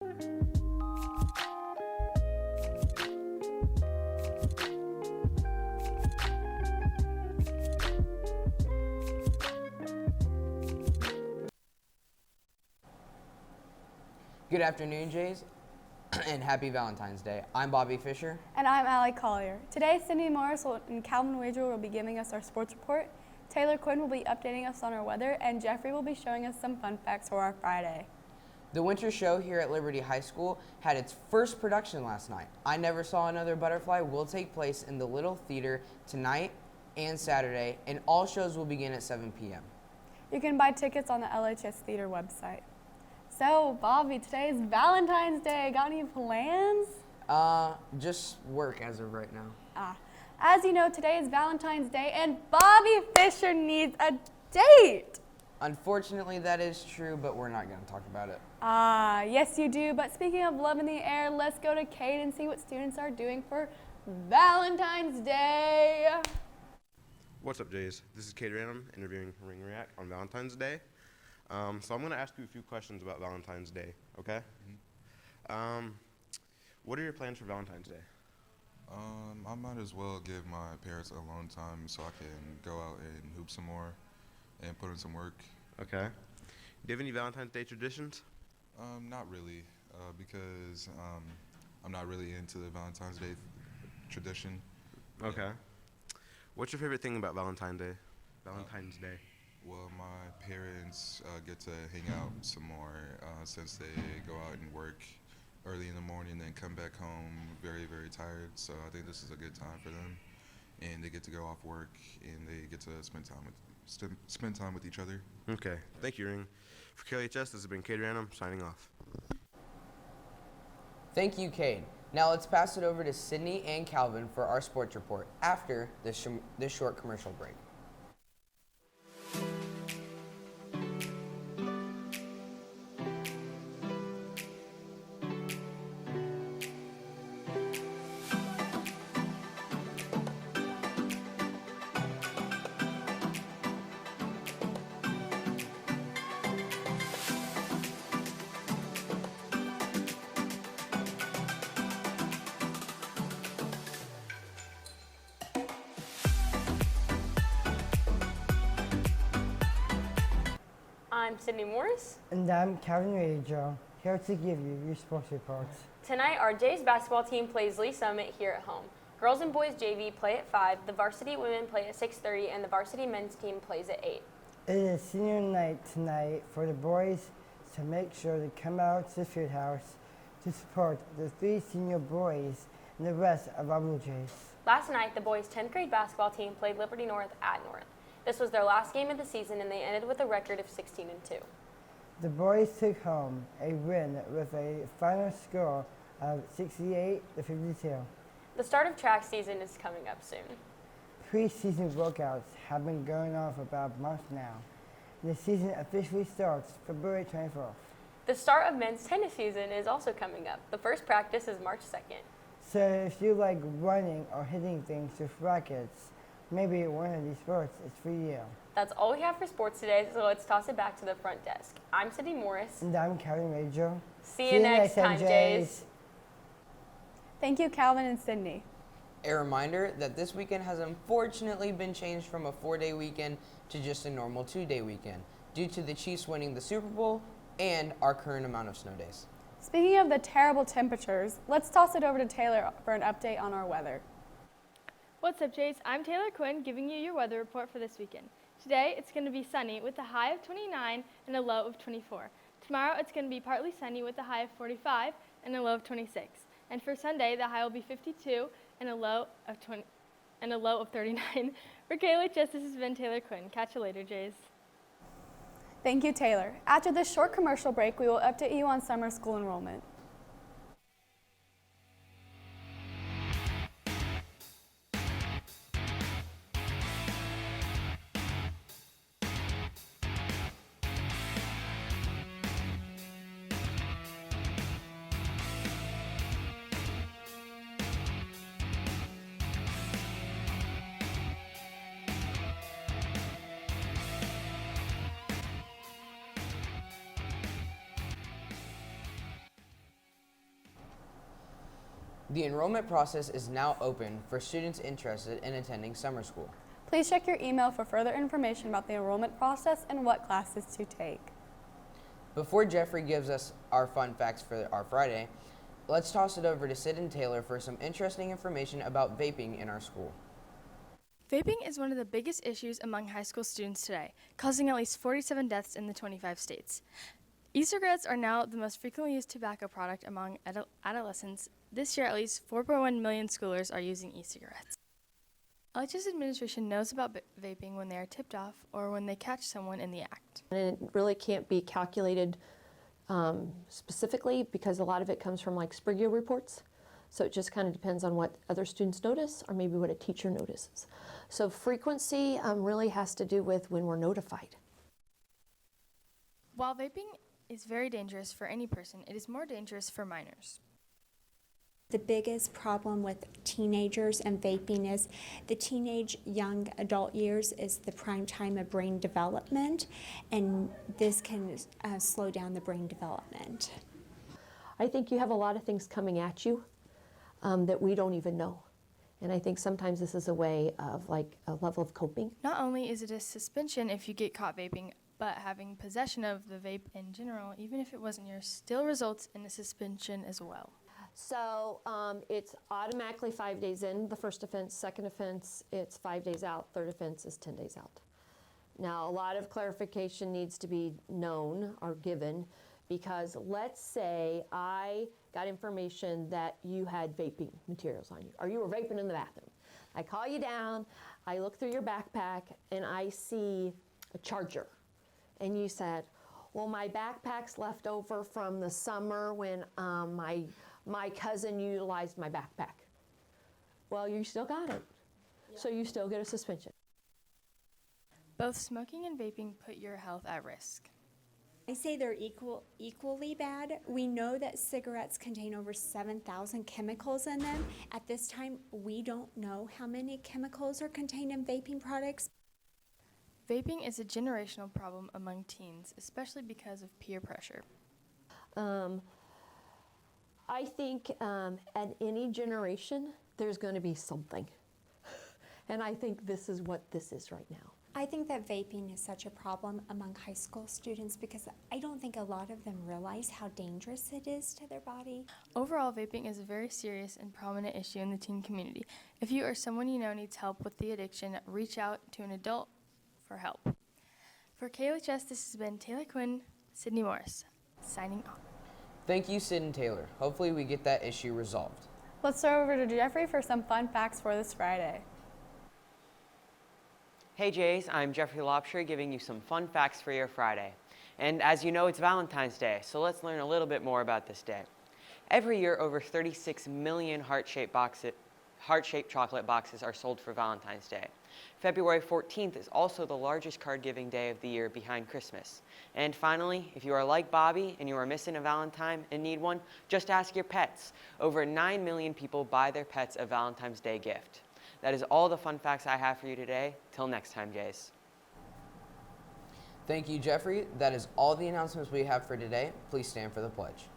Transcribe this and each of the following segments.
Good afternoon, Jays, and happy Valentine's Day. I'm Bobby Fisher. And I'm Allie Collier. Today, Cindy Morris and Calvin Wager will be giving us our sports report. Taylor Quinn will be updating us on our weather, and Jeffrey will be showing us some fun facts for our Friday. The winter show here at Liberty High School had its first production last night. I Never Saw Another Butterfly will take place in the Little Theater tonight and Saturday, and all shows will begin at 7 p.m. You can buy tickets on the LHS Theater website. So, Bobby, today is Valentine's Day. Got any plans? Just work as of right now. As you know, today is Valentine's Day, and Bobby Fisher needs a date. Unfortunately, that is true, but we're not going to talk about it. Yes you do. But speaking of love in the air, let's go to Kate and see what students are doing for Valentine's Day. What's up, Jays? This is Kate Random interviewing Ring React on Valentine's Day. So I'm going to ask you a few questions about Valentine's Day, okay? Mm-hmm. What are your plans for Valentine's Day? I might as well give my parents alone time so I can go out and hoop some more and put in some work. Okay. Do you have any Valentine's Day traditions? Not really, because I'm not really into the Valentine's Day tradition. Okay. Yeah. What's your favorite thing about Valentine's Day? Well, my parents get to hang out some more since they go out and work early in the morning and come back home very, very tired. So I think this is a good time for them. And they get to go off work and they get to spend time with each other. Okay. Thank you, Ring. For KLHS, this has been Kate Random signing off. Thank you, Cade. Now let's pass it over to Sydney and Calvin for our sports report after this short commercial break. I'm Sydney Morris. And I'm Calvin Wager, here to give you your sports reports. Tonight, our Jays basketball team plays Lee Summit here at home. Girls and boys JV play at 5, the varsity women play at 6:30, and the varsity men's team plays at 8. It is senior night tonight for the boys, so make sure to come out to the field house to support the 3 senior boys and the rest of our Blue Jays. Last night, the boys' 10th grade basketball team played Liberty North at North. This was their last game of the season, and they ended with a record of 16-2. The boys took home a win with a final score of 68-52. The start of track season is coming up soon. Pre-season workouts have been going on for about a month now. The season officially starts February 24th. The start of men's tennis season is also coming up. The first practice is March 2nd. So if you like running or hitting things with rackets, maybe one of these sports is for you. That's all we have for sports today, so let's toss it back to the front desk. I'm Cindy Morris. And I'm Calvin Wager. See you next time, Jays. Thank you, Calvin and Sydney. A reminder that this weekend has unfortunately been changed from a 4-day weekend to just a normal 2-day weekend due to the Chiefs winning the Super Bowl and our current amount of snow days. Speaking of the terrible temperatures, let's toss it over to Taylor for an update on our weather. What's up, Jays? I'm Taylor Quinn giving you your weather report for this weekend. Today, it's going to be sunny with a high of 29 and a low of 24. Tomorrow, it's going to be partly sunny with a high of 45 and a low of 26. And for Sunday, the high will be 52 and a low of 39. For KLHS, this has been Taylor Quinn. Catch you later, Jays. Thank you, Taylor. After this short commercial break, we will update you on summer school enrollment. The enrollment process is now open for students interested in attending summer school. Please check your email for further information about the enrollment process and what classes to take. Before Jeffrey gives us our fun facts for our Friday, let's toss it over to Sid and Taylor for some interesting information about vaping in our school. Vaping is one of the biggest issues among high school students today, causing at least 47 deaths in the 25 states. E-cigarettes are now the most frequently used tobacco product among adolescents. This year, at least 4.1 million schoolers are using e-cigarettes. LHS administration knows about vaping when they are tipped off or when they catch someone in the act. And it really can't be calculated specifically because a lot of it comes from like Sprigeo reports. So it just kind of depends on what other students notice or maybe what a teacher notices. So frequency really has to do with when we're notified. While vaping is very dangerous for any person, it is more dangerous for minors. The biggest problem with teenagers and vaping is the teenage young adult years is the prime time of brain development, and this can slow down the brain development. I think you have a lot of things coming at you that we don't even know. And I think sometimes this is a way of like a level of coping. Not only is it a suspension if you get caught vaping, but having possession of the vape in general, even if it wasn't yours, still results in a suspension as well. So it's automatically 5 days in, the first offense. Second offense, it's 5 days out. Third offense is 10 days out. Now, a lot of clarification needs to be known or given because let's say I got information that you had vaping materials on you or you were vaping in the bathroom. I call you down, I look through your backpack, and I see a charger. And you said, well, my backpack's left over from the summer when my cousin utilized my backpack. Well, you still got it. Yeah. So you still get a suspension. Both smoking and vaping put your health at risk. I say they're equally bad. We know that cigarettes contain over 7,000 chemicals in them. At this time, we don't know how many chemicals are contained in vaping products. Vaping is a generational problem among teens, especially because of peer pressure. I think at any generation, there's going to be something. And I think this is what this is right now. I think that vaping is such a problem among high school students because I don't think a lot of them realize how dangerous it is to their body. Overall, vaping is a very serious and prominent issue in the teen community. If you or someone you know needs help with the addiction, reach out to an adult for help. For KLHS, this has been Taylor Quinn, Sydney Morris, signing off. Thank you, Sid and Taylor. Hopefully we get that issue resolved. Let's throw over to Jeffrey for some fun facts for this Friday. Hey Jays, I'm Jeffrey Lobsher giving you some fun facts for your Friday. And as you know, it's Valentine's Day, so let's learn a little bit more about this day. Every year, over 36 million heart-shaped chocolate boxes are sold for Valentine's Day. February 14th is also the largest card-giving day of the year behind Christmas. And finally, if you are like Bobby and you are missing a Valentine and need one, just ask your pets. Over 9 million people buy their pets a Valentine's Day gift. That is all the fun facts I have for you today. Till next time, Jays. Thank you, Jeffrey. That is all the announcements we have for today. Please stand for the pledge.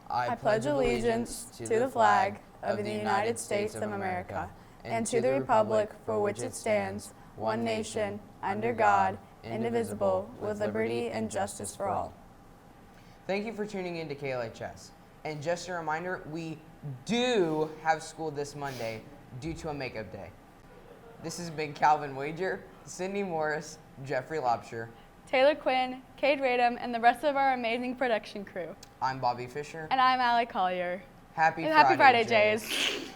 I pledge allegiance to the flag of the United States of America and to the republic for which it stands, one nation, under God, indivisible, with liberty and justice for all. Thank you for tuning in to KLHS. And just a reminder, we do have school this Monday due to a makeup day. This has been Calvin Wager, Sydney Morris, Jeffrey Lobsher, Taylor Quinn, Cade Radum, and the rest of our amazing production crew. I'm Bobby Fisher. And I'm Allie Collier. Happy Friday, Jays. Jays.